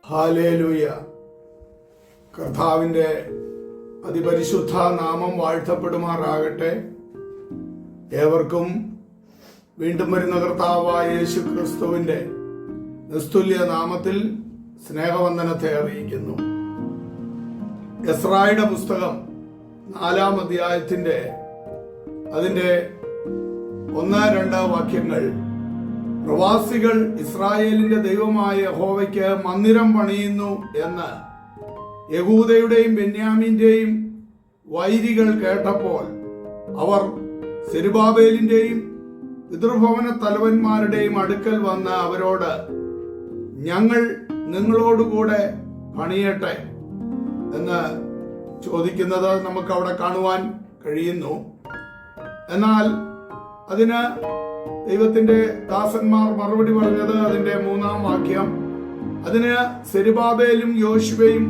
Hallelujah. കർത്താവിൻ്റെ അതിപരിശുദ്ധ നാമം വാഴ്ത്തപ്പെടുമാറാകട്ടെ. ഏവർക്കും വീണ്ടും വരുന്ന കർത്താവായ യേശു ക്രിസ്തുവിൻ്റെ നിസ്തുല്യ നാമത്തിൽ സ്നേഹവന്ദനത്തെ അറിയിക്കുന്നു. എസ്രായുടെ പുസ്തകം 4-ാം അധ്യായത്തിൻ്റെ അതിൻ്റെ 1-2 വാക്യങ്ങൾ, പ്രവാസികൾ ഇസ്രായേലിന്റെ ദൈവമായ യഹോവയ്ക്ക് മന്ദിരം പണിയുന്നു എന്ന് യഹൂദയുടെയും ബെന്യാമീന്റെയും വൈരികൾ കേട്ടപ്പോൾ അവർ സെരുബാബേലിന്റെയും പിതൃഭവന തലവന്മാരുടെയും അടുക്കൽ വന്ന് അവരോട്, ഞങ്ങൾ നിങ്ങളോടുകൂടെ പണിയട്ടെ എന്ന് ചോദിക്കുന്നത് നമുക്ക് അവിടെ കാണുവാൻ കഴിയുന്നു. എന്നാൽ അതിന് ദൈവത്തിന്റെ ദാസന്മാർ മറുപടി പറഞ്ഞത് അതിന്റെ 3-ാം വാക്യം, അതിന് സെരുബാബേലും യോശുവയും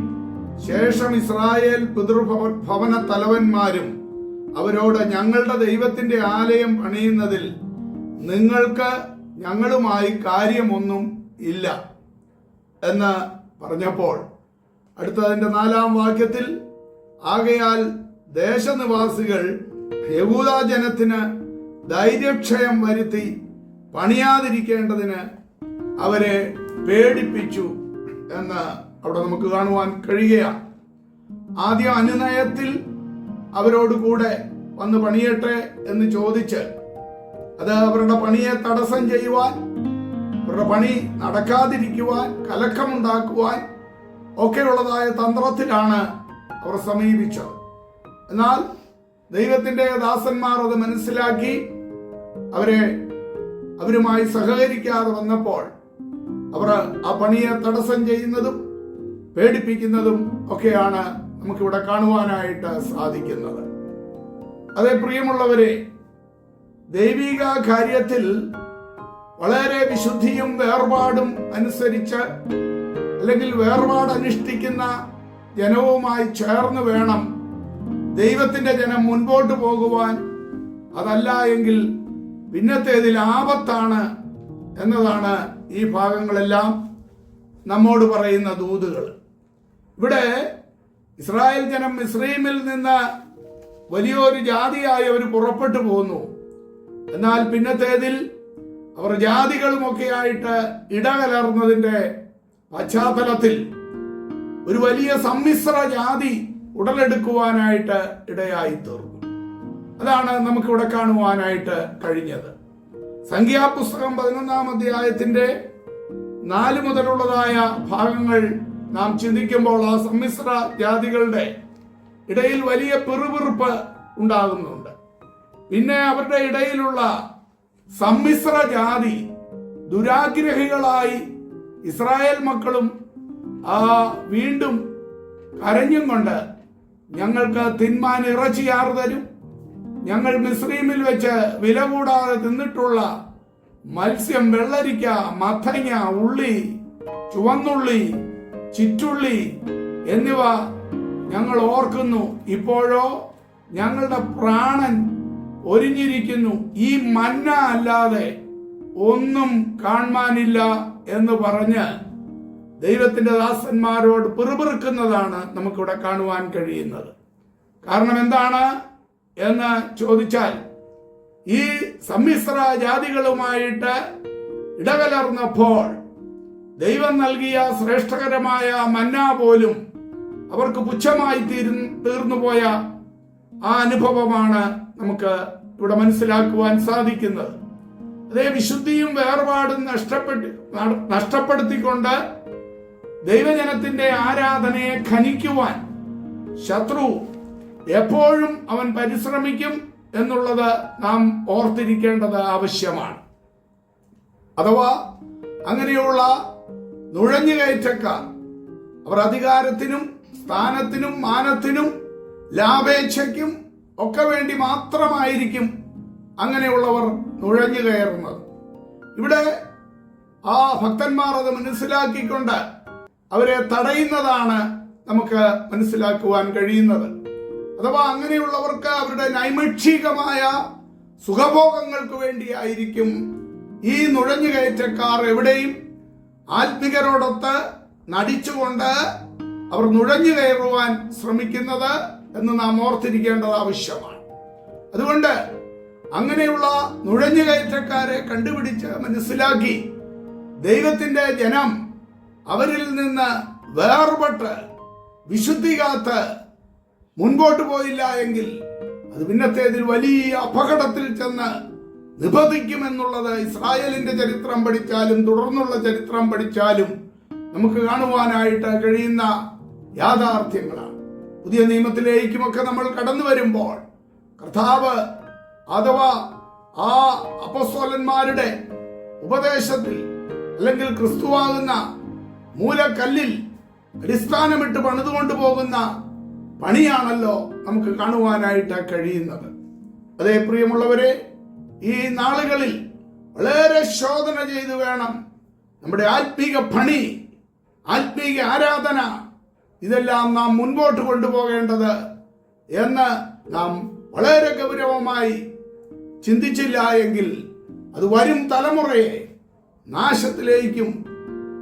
ശേഷം ഇസ്രായേൽ പിതൃഭവന തലവന്മാരും അവരോട്, ഞങ്ങളുടെ ദൈവത്തിന്റെ ആലയം പണിയുന്നതിൽ നിങ്ങൾക്ക് ഞങ്ങളുമായി കാര്യമൊന്നും ഇല്ല എന്ന് പറഞ്ഞപ്പോൾ അടുത്തതിന്റെ 4-ാം വാക്യത്തിൽ, ആകയാൽ ദേശനിവാസികൾ യഹൂദ ജനത്തിന് ധൈര്യക്ഷയം വരുത്തി പണിയാതിരിക്കേണ്ടതിന് അവരെ പേടിപ്പിച്ചു എന്ന് അവിടെ നമുക്ക് കാണുവാൻ കഴിയുകയാണ്. ആദ്യം അനുനയത്തിൽ അവരോട് കൂടെ വന്ന് പണിയട്ടെ എന്ന് ചോദിച്ച് അത് അവരുടെ പണിയെ തടസ്സം ചെയ്യുവാൻ, അവരുടെ പണി നടക്കാതിരിക്കുവാൻ, കലക്കമുണ്ടാക്കുവാൻ ഒക്കെയുള്ളതായ തന്ത്രത്തിലാണ് അവർ സമീപിച്ചത്. എന്നാൽ ദൈവത്തിന്റെ ദാസന്മാർ അത് മനസ്സിലാക്കി അവരുമായി സഹകരിക്കാതെ വന്നപ്പോൾ അവർ ആ പണിയെ തടസ്സം ചെയ്യുന്നതും പേടിപ്പിക്കുന്നതും ഒക്കെയാണ് നമുക്കിവിടെ കാണുവാനായിട്ട് സാധിക്കുന്നത്. അതേ പ്രിയമുള്ളവരെ, ദൈവിക കാര്യത്തിൽ വളരെ വിശുദ്ധിയും വേർപാടും അനുസരിച്ച് അല്ലെങ്കിൽ വേർപാട് അനുഷ്ഠിക്കുന്ന ജനവുമായി ചേർന്ന് വേണം ദൈവത്തിന്റെ ജനം മുൻപോട്ട് പോകുവാൻ. അതല്ല എങ്കിൽ പിന്നത്തേതിൽ ആപത്താണ് എന്നതാണ് ഈ ഭാഗങ്ങളെല്ലാം നമ്മോട് പറയുന്ന ദൂതുകൾ. ഇവിടെ ഇസ്രായേൽ ജനം മിസ്രയീമിൽ നിന്ന് വലിയൊരു ജാതിയായി അവർ പുറപ്പെട്ടു പോന്നു. എന്നാൽ പിന്നത്തേതിൽ അവർ ജാതികളുമൊക്കെ ആയിട്ട് ഇടകലർന്നതിന്റെ പശ്ചാത്തലത്തിൽ ഒരു വലിയ സമ്മിശ്ര ജാതി ഉടലെടുക്കുവാനായിട്ട് ഇടയായി തീർന്നു. അതാണ് നമുക്കിവിടെ കാണുവാനായിട്ട് കഴിഞ്ഞത്. സംഖ്യാപുസ്തകം 11-ാം അധ്യായത്തിന്റെ 4 മുതലുള്ളതായ ഭാഗങ്ങൾ നാം ചിന്തിക്കുമ്പോൾ ആ സമ്മിശ്ര ജാതികളുടെ ഇടയിൽ വലിയ പിറുപിറുപ്പ് ഉണ്ടാകുന്നുണ്ട്. പിന്നെ അവരുടെ ഇടയിലുള്ള സമ്മിശ്ര ജാതി ദുരാഗ്രഹികളായി ഇസ്രായേൽ മക്കളും വീണ്ടും കരഞ്ഞും കൊണ്ട്, ഞങ്ങൾക്ക് തിന്മാൻ ഇറച്ചിയാർ തരും, ഞങ്ങൾ മിസ്രയീമിൽ വെച്ച് വില കൂടാതെ തിന്നിട്ടുള്ള മത്സ്യം, വെള്ളരിക്ക, മത്തങ്ങ, ഉള്ളി, ചുവന്നുള്ളി, ചിറ്റുള്ളി എന്നിവ ഞങ്ങൾ ഓർക്കുന്നു. ഇപ്പോഴോ ഞങ്ങളുടെ പ്രാണൻ ഒരിഞ്ഞിരിക്കുന്നു, ഈ മന്ന അല്ലാതെ ഒന്നും കാണാനില്ല എന്ന് പറഞ്ഞ് ദൈവത്തിന്റെ ദാസന്മാരോട് പിറുപിറുക്കുന്നതാണ് നമുക്കിവിടെ കാണുവാൻ കഴിയുന്നത്. കാരണം എന്താണ് എന്ന് ചോദിച്ചാൽ, ഈ സമ്മിശ്ര ജാതികളുമായിട്ട് ഇടകലർന്നപ്പോൾ ദൈവം നൽകിയ ശ്രേഷ്ഠകരമായ മന്ന പോലും അവർക്ക് പുച്ഛമായി തീർന്നുപോയ ആ അനുഭവമാണ് നമുക്ക് ഇവിടെ മനസ്സിലാക്കുവാൻ സാധിക്കുന്നത്. അതേ വിശുദ്ധിയും വേർപാടും നഷ്ടപ്പെടുത്തിക്കൊണ്ട് ദൈവജനത്തിന്റെ ആരാധനയെ ഖനിക്കുവാൻ ശത്രു എപ്പോഴും അവൻ പരിശ്രമിക്കും എന്നുള്ളത് നാം ഓർത്തിരിക്കേണ്ടത് ആവശ്യമാണ്. അഥവാ അങ്ങനെയുള്ള നുഴഞ്ഞുകയറ്റക്കാർ അവർ അധികാരത്തിനും സ്ഥാനത്തിനും മാനത്തിനും ലാഭേച്ഛയ്ക്കും ഒക്കെ വേണ്ടി മാത്രമായിരിക്കും അങ്ങനെയുള്ളവർ നുഴഞ്ഞു കയറുന്നത്. ഇവിടെ ആ ഭക്തന്മാർ അത് മനസ്സിലാക്കിക്കൊണ്ട് അവരെ തടയുന്നതാണ് നമുക്ക് മനസ്സിലാക്കുവാൻ കഴിയുന്നത്. അഥവാ അങ്ങനെയുള്ളവർക്ക് അവരുടെ നൈമിഷികമായ സുഖഭോഗങ്ങൾക്ക് വേണ്ടിയായിരിക്കും ഈ നുഴഞ്ഞുകയറ്റക്കാർ എവിടെയും ആത്മികരോടൊത്ത് നടിച്ചുകൊണ്ട് അവർ നുഴഞ്ഞു കയറുവാൻ ശ്രമിക്കുന്നത് എന്ന് നാം ഓർത്തിരിക്കേണ്ടത് ആവശ്യമാണ്. അതുകൊണ്ട് അങ്ങനെയുള്ള നുഴഞ്ഞുകയറ്റക്കാരെ കണ്ടുപിടിച്ച് മനസ്സിലാക്കി ദൈവത്തിന്റെ ജനം അവരിൽ നിന്ന് വേർപെട്ട് വിശുദ്ധി കാത്ത് മുൻപോട്ട് പോയില്ല എങ്കിൽ അത് പിന്നത്തേതിൽ വലിയ അപകടത്തിൽ ചെന്ന് നിബന്ധിക്കുമെന്നുള്ളത് ഇസ്രായേലിന്റെ ചരിത്രം പഠിച്ചാലും തുടർന്നുള്ള ചരിത്രം പഠിച്ചാലും നമുക്ക് കാണുവാനായിട്ട് കഴിയുന്ന യാഥാർത്ഥ്യങ്ങളാണ്. പുതിയ നിയമത്തിലേക്കുമൊക്കെ നമ്മൾ കടന്നു വരുമ്പോൾ കർത്താവ് അഥവാ ആ അപ്പോസ്തലന്മാരുടെ ഉപദേശത്തിൽ അല്ലെങ്കിൽ ക്രിസ്തുവാകുന്ന മൂലക്കല്ലിൽ അടിസ്ഥാനമിട്ട് പണിതുകൊണ്ട് പോകുന്ന പണിയാണല്ലോ നമുക്ക് കാണുവാനായിട്ട് കഴിയുന്നത്. അതേ പ്രിയമുള്ളവരെ, ഈ നാളുകളിൽ വളരെ ശോധന ചെയ്തു വേണം നമ്മുടെ ആത്മീക പണി, ആത്മീക ആരാധന ഇതെല്ലാം നാം മുൻപോട്ട് കൊണ്ടുപോകേണ്ടത് എന്ന് നാം വളരെ ഗൗരവമായി ചിന്തിച്ചില്ല എങ്കിൽ അത് വരും തലമുറയെ നാശത്തിലേക്കും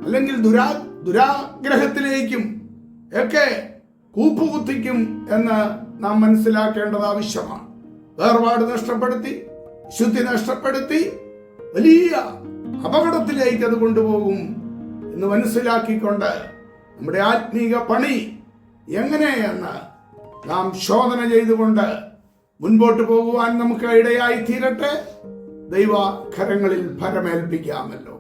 അല്ലെങ്കിൽ ദുരാഗ്രഹത്തിലേക്കും ഒക്കെ കൂപ്പുകുത്തിക്കും എന്ന് നാം മനസ്സിലാക്കേണ്ടത് ആവശ്യമാണ്. വേർപാട് നഷ്ടപ്പെടുത്തി, ശുദ്ധി നഷ്ടപ്പെടുത്തി വലിയ അപകടത്തിലേക്ക് അത് കൊണ്ടുപോകും എന്ന് മനസ്സിലാക്കിക്കൊണ്ട് നമ്മുടെ ആത്മീക പണി എങ്ങനെയെന്ന് നാം ശോധന ചെയ്തുകൊണ്ട് മുൻപോട്ട് പോകുവാൻ നമുക്ക് ഇടയായി തീരട്ടെ. ദൈവ കരങ്ങളിൽ ഫലമേൽപ്പിക്കാമല്ലോ.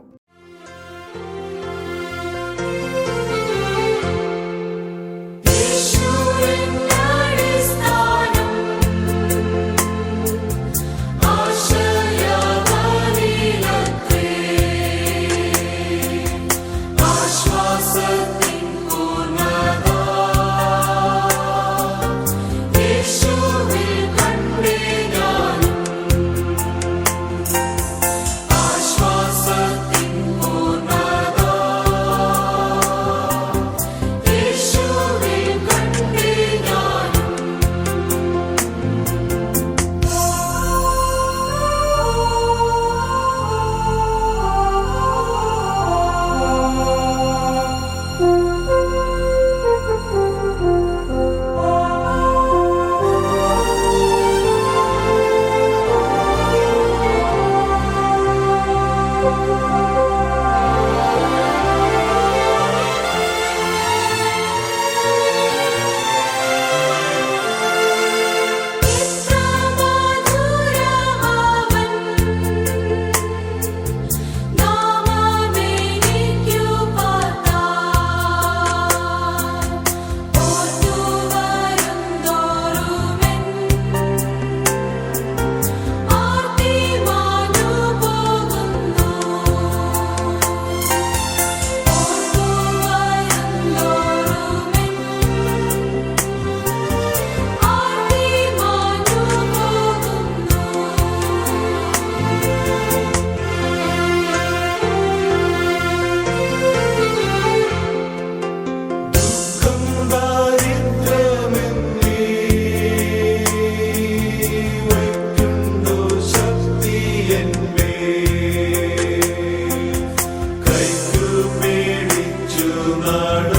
കൈക്കു മേടിച്ചു നാട